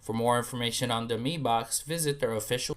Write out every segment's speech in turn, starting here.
For more information on the Mi Box, visit their official.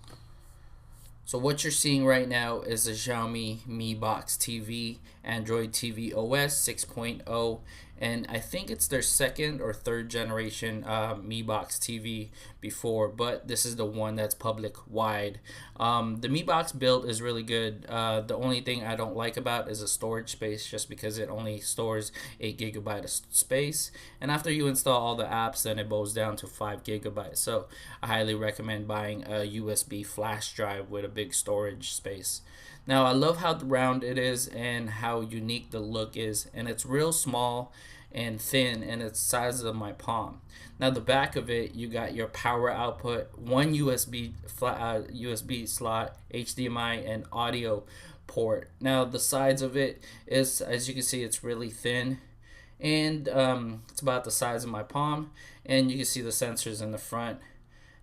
So what you're seeing right now is a Xiaomi Mi Box TV, Android TV OS 6.0, and I think it's their second or third generation Mi Box TV before, but this is the one that's public wide. The Mi Box build is really good. The only thing I don't like about is the storage space, just because it only stores 8 GB of space, and after you install all the apps, then it goes down to 5 GB. So I highly recommend buying a USB flash drive with a big storage space. Now I love how round it is and how unique the look is, and it's real small and thin, and it's the size of my palm. Now the back of it, you got your power output, one USB slot, HDMI, and audio port. Now the sides of it is, as you can see, it's really thin, and it's about the size of my palm, and you can see the sensors in the front,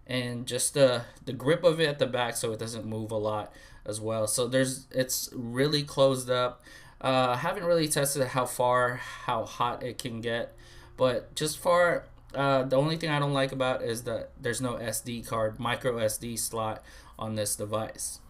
and just the grip of it at the back, so it doesn't move a lot as well. So it's really closed up. I haven't really tested how hot it can get, but just far, the only thing I don't like about is that there's no SD card, micro SD slot on this device.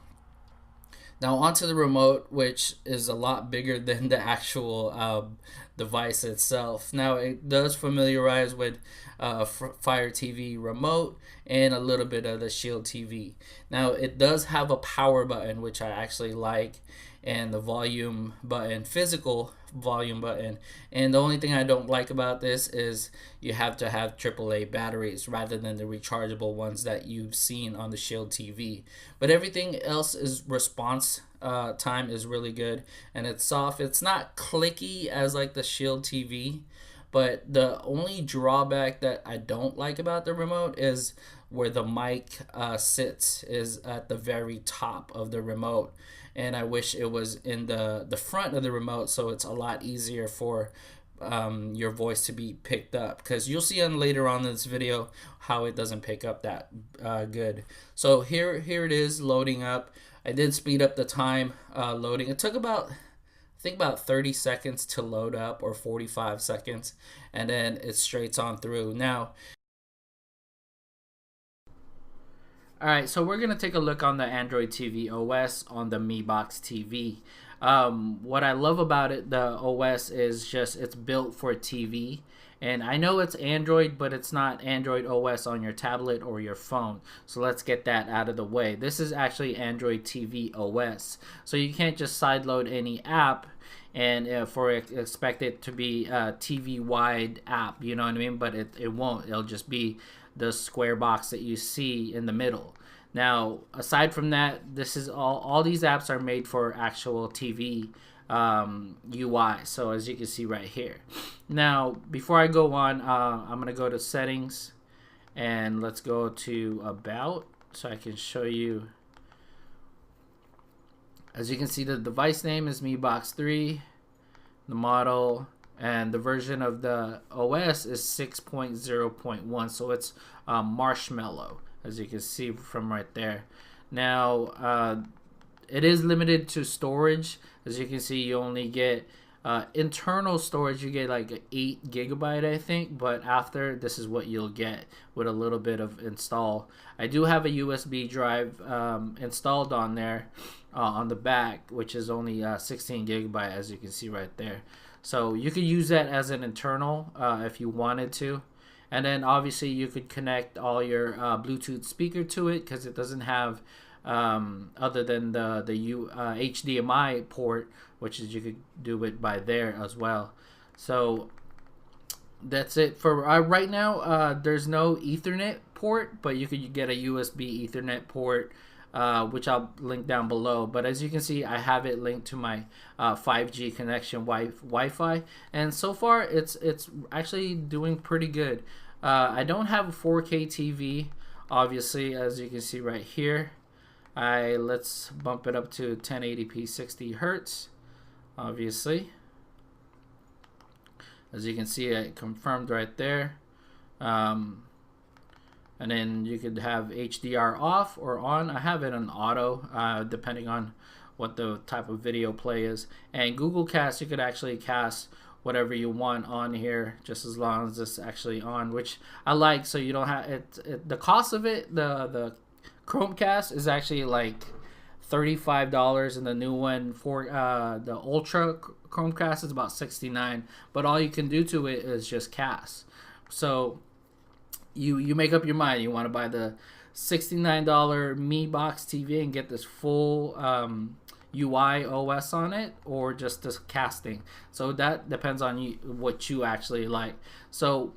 Now onto the remote, which is a lot bigger than the actual device itself. Now it does familiarize with Fire TV remote and a little bit of the Shield TV. Now it does have a power button, which I actually like, and the volume button, physical volume button. And the only thing I don't like about this is you have to have AAA batteries rather than the rechargeable ones that you've seen on the Shield TV. But everything else is response time is really good, and it's soft. It's not clicky as like the Shield TV, but the only drawback that I don't like about the remote is where the mic sits is at the very top of the remote, and I wish it was in the front of the remote, so it's a lot easier for your voice to be picked up, because you'll see on later on in this video how it doesn't pick up that good. So here it is loading up. I did speed up the time loading. It took about, I think, about 30 seconds to load up, or 45 seconds, and then it straight on through. Now, alright, so we're going to take a look on the Android TV OS on the Mi Box TV. What I love about it, the OS, is just it's built for TV. And I know it's Android, but it's not Android OS on your tablet or your phone. So let's get that out of the way. This is actually Android TV OS. So you can't just sideload any app and expect it to be a TV wide app, you know what I mean? But it won't. It'll just be the square box that you see in the middle. Now, aside from that, this is all these apps are made for actual TV UI. So as you can see right here. Now, before I go on, I'm gonna go to settings, and let's go to about, so I can show you. As you can see, the device name is Mi Box 3, the model, and the version of the OS is 6.0.1, so it's Marshmallow, as you can see from right there. Now, it is limited to storage. As you can see, you only get internal storage. You get like 8 GB, I think, but after, this is what you'll get with a little bit of install. I do have a USB drive installed on there on the back, which is only 16 GB, as you can see right there. So you could use that as an internal if you wanted to. And then obviously you could connect all your Bluetooth speaker to it, because it doesn't have other than the HDMI port, which is, you could do it by there as well. So that's it for right now. There's no Ethernet port, but you could get a USB Ethernet port, which I'll link down below. But as you can see, I have it linked to my 5G connection Wi-Fi, and so far it's actually doing pretty good. I don't have a 4K TV, obviously, as you can see right here. Let's bump it up to 1080p 60 Hertz, obviously. As you can see, it confirmed right there. And then you could have HDR off or on. I have it on auto, depending on what the type of video play is. And Google Cast, you could actually cast whatever you want on here, just as long as it's actually on, which I like. So you don't have the cost of it. The Chromecast is actually like $35, and the new one for the Ultra Chromecast is about $69. But all you can do to it is just cast. So you make up your mind. You want to buy the $69 Mi Box TV and get this full UI OS on it, or just this casting. So that depends on you, what you actually like. So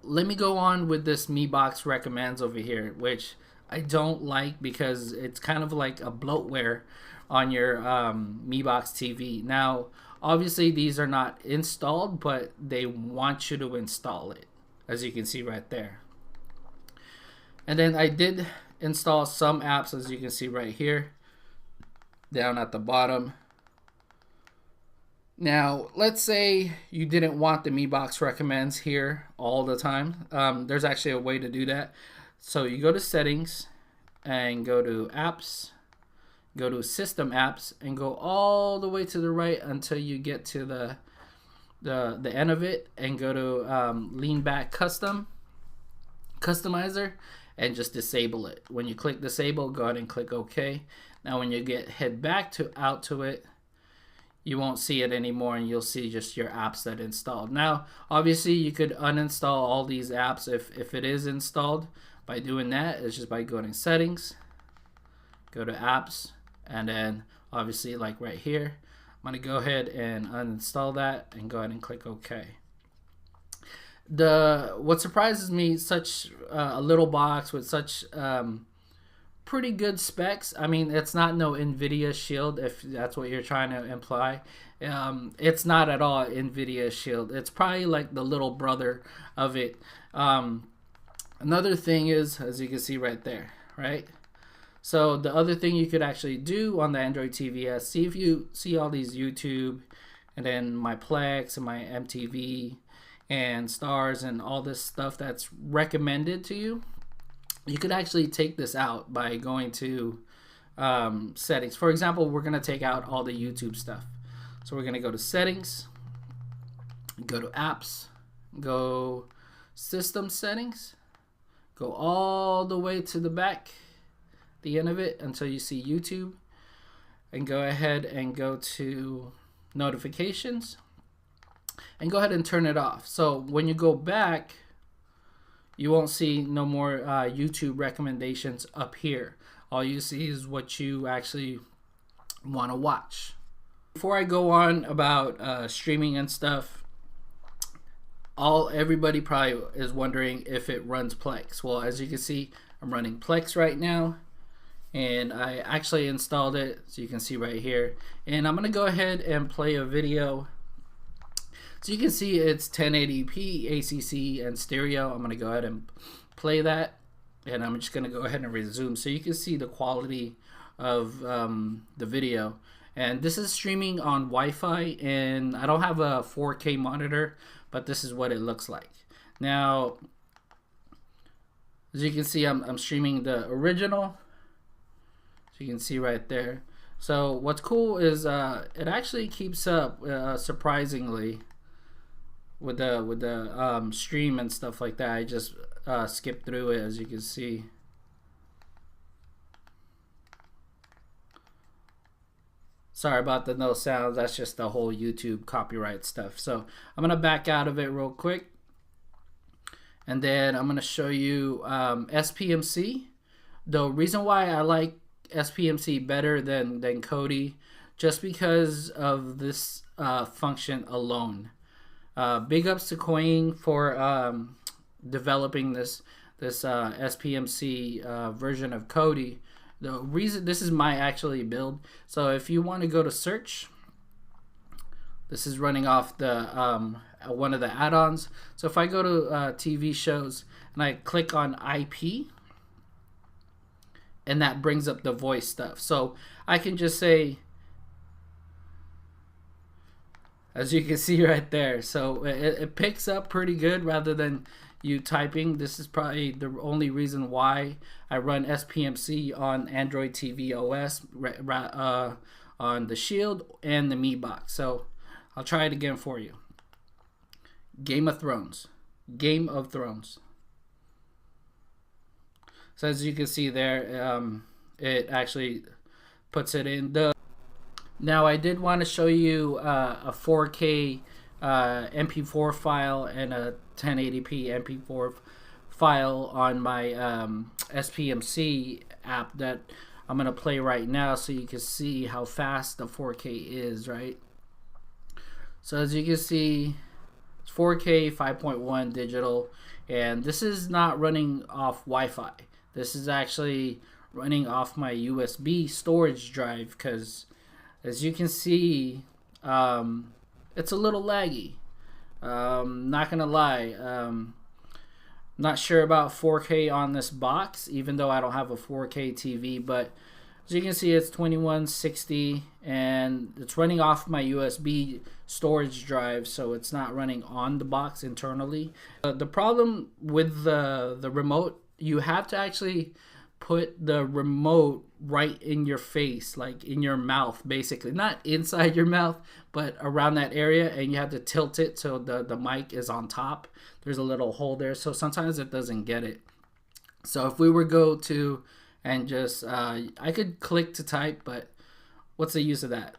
let me go on with this Mi Box recommends over here, which I don't like because it's kind of like a bloatware on your Mi Box TV. Now, obviously these are not installed, but they want you to install it, as you can see right there. And then I did install some apps, as you can see right here, down at the bottom. Now, let's say you didn't want the Mi Box recommends here all the time. There's actually a way to do that. So you go to settings and go to apps, go to system apps, and go all the way to the right until you get to the end of it, and go to lean back customizer, and just disable it. When you click disable, go ahead and click OK. Now when you head back out to it, you won't see it anymore, and you'll see just your apps that installed. Now obviously you could uninstall all these apps if it is installed. By doing that, it's just by going to settings, go to apps, and then obviously like right here, I'm going to go ahead and uninstall that and go ahead and click OK. What surprises me, such a little box with such pretty good specs. I mean, it's not no NVIDIA Shield, if that's what you're trying to imply. It's not at all NVIDIA Shield. It's probably like the little brother of it. Another thing is, as you can see right there, right? So the other thing you could actually do on the Android TV, see if you see all these YouTube, and then my Plex and my MTV and Stars and all this stuff that's recommended to you. You could actually take this out by going to settings. For example, we're going to take out all the YouTube stuff. So we're going to go to settings, go to apps, go system settings, go all the way to the back, the end of it, until you see YouTube, and go ahead and go to notifications, and go ahead and turn it off. So when you go back, you won't see no more YouTube recommendations up here. All you see is what you actually want to watch. Before I go on about streaming and stuff, everybody probably is wondering if it runs Plex. Well, as you can see, I'm running Plex right now, and I actually installed it, so you can see right here. And I'm gonna go ahead and play a video. So you can see it's 1080p, ACC, and stereo. I'm gonna go ahead and play that, and I'm just gonna go ahead and resume so you can see the quality of the video. And this is streaming on Wi-Fi, and I don't have a 4K monitor, but this is what it looks like. Now, as you can see, I'm streaming the original, so you can see right there. So what's cool is it actually keeps up surprisingly with the stream and stuff like that. I just skipped through it, as you can see. Sorry about the no sounds. That's just the whole YouTube copyright stuff. So I'm gonna back out of it real quick, and then I'm gonna show you SPMC. The reason why I like SPMC better than Kodi, just because of this function alone. Big ups to Koing for developing this SPMC version of Kodi. The reason, this is my actually build. So if you want to go to search, this is running off the one of the add-ons. So if I go to TV shows and I click on IP, and that brings up the voice stuff. So I can just say, as you can see right there, so it picks up pretty good rather than you typing. This is probably the only reason why I run SPMC on Android TV OS on the Shield and the Mi Box. So I'll try it again for you. Game of Thrones. Game of Thrones. So as you can see there, it actually puts it in the... Now I did want to show you a 4K MP4 file and a 1080p MP4 file on my SPMC app that I'm going to play right now, so you can see how fast the 4K is, right? So as you can see, it's 4K 5.1 digital, and this is not running off Wi-Fi. This is actually running off my USB storage drive, because as you can see, it's a little laggy. Not gonna lie, not sure about 4K on this box, even though I don't have a 4K TV, but as you can see, it's 2160 and it's running off my USB storage drive, so it's not running on the box internally. The problem with the remote, you have to actually put the remote right in your face, like in your mouth, basically. Not inside your mouth, but around that area, and you have to tilt it so the mic is on top. There's a little hole there, so sometimes it doesn't get it. So if we were go to and just I could click to type, but what's the use of that?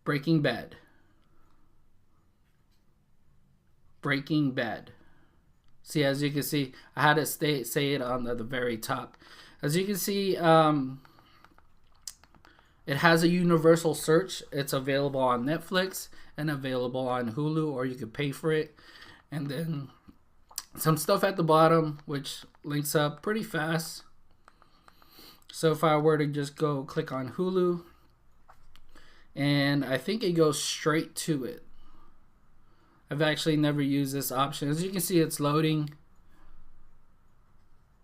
Breaking Bad. Breaking Bad. See, as you can see, I had to say it on the very top. As you can see, it has a universal search. It's available on Netflix and available on Hulu, or you could pay for it. And then some stuff at the bottom, which links up pretty fast. So if I were to just go click on Hulu, and I think it goes straight to it. I've actually never used this option. As you can see, it's loading.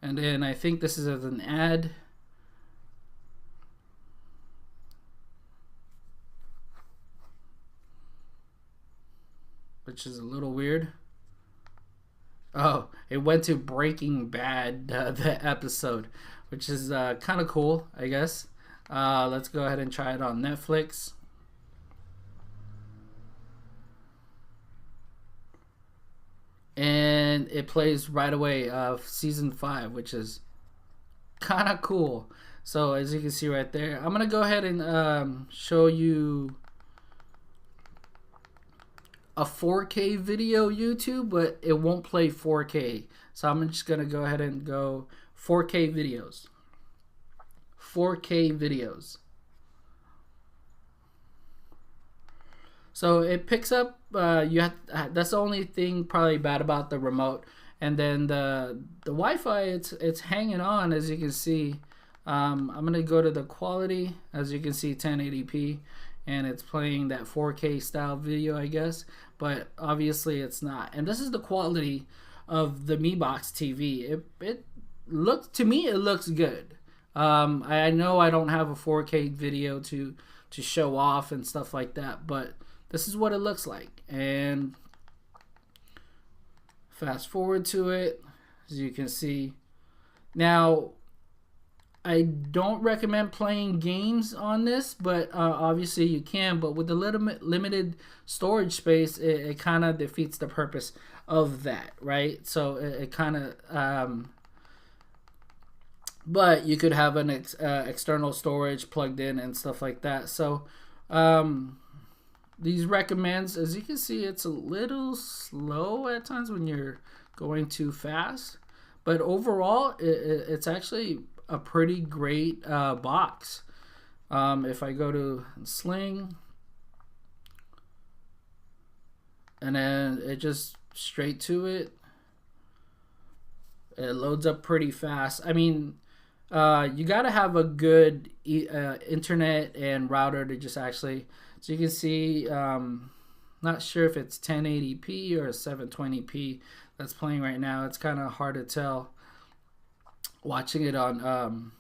And then I think this is as an ad. Which is a little weird. Oh, it went to Breaking Bad, the episode, which is kind of cool, I guess. Let's go ahead and try it on Netflix. And it plays right away of season 5, which is kind of cool. So as you can see right there, I'm gonna go ahead and show you a 4K video YouTube, but it won't play 4K. So I'm just gonna go ahead and go 4K videos. 4K videos. So it picks up. That's the only thing probably bad about the remote. And then the Wi-Fi, it's hanging on, as you can see. I'm gonna go to the quality, as you can see, 1080p, and it's playing that 4K style video, I guess. But obviously it's not. And this is the quality of the Mi Box TV. It looks, to me, it looks good. I know I don't have a 4K video to show off and stuff like that, but this is what it looks like. And fast forward to it, as you can see. Now, I don't recommend playing games on this, but obviously you can. But with the limited storage space, it kind of defeats the purpose of that, right? So it kind of... but you could have an external storage plugged in and stuff like that. So these recommends, as you can see, it's a little slow at times when you're going too fast, but overall it's actually a pretty great box. If I go to Sling, and then it just straight to it, it loads up pretty fast. I mean, you gotta have a good internet and router to just actually, so you can see, not sure if it's 1080p or 720p that's playing right now. It's kind of hard to tell watching it on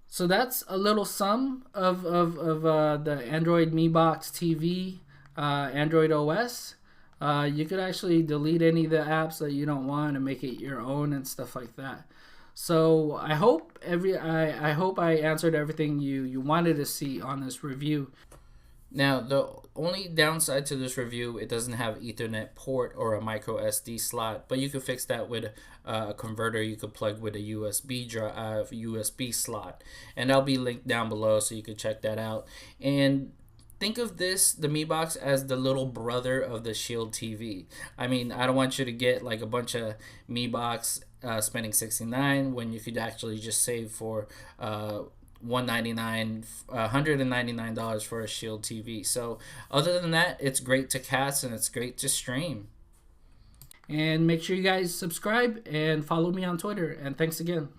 so that's a little sum of the Android Mi Box TV, Android OS. You could actually delete any of the apps that you don't want and make it your own and stuff like that. So I hope I hope I answered everything you wanted to see on this review. Now, the only downside to this review, it doesn't have Ethernet port or a micro SD slot, but you could fix that with a converter you could plug with a USB slot, and that'll be linked down below so you can check that out. And think of this, the Mi Box, as the little brother of the Shield TV. I mean, I don't want you to get like a bunch of Mi Box spending $69 when you could actually just save for $199 for a Shield TV. So other than that, it's great to cast and it's great to stream. And make sure you guys subscribe and follow me on Twitter. And thanks again.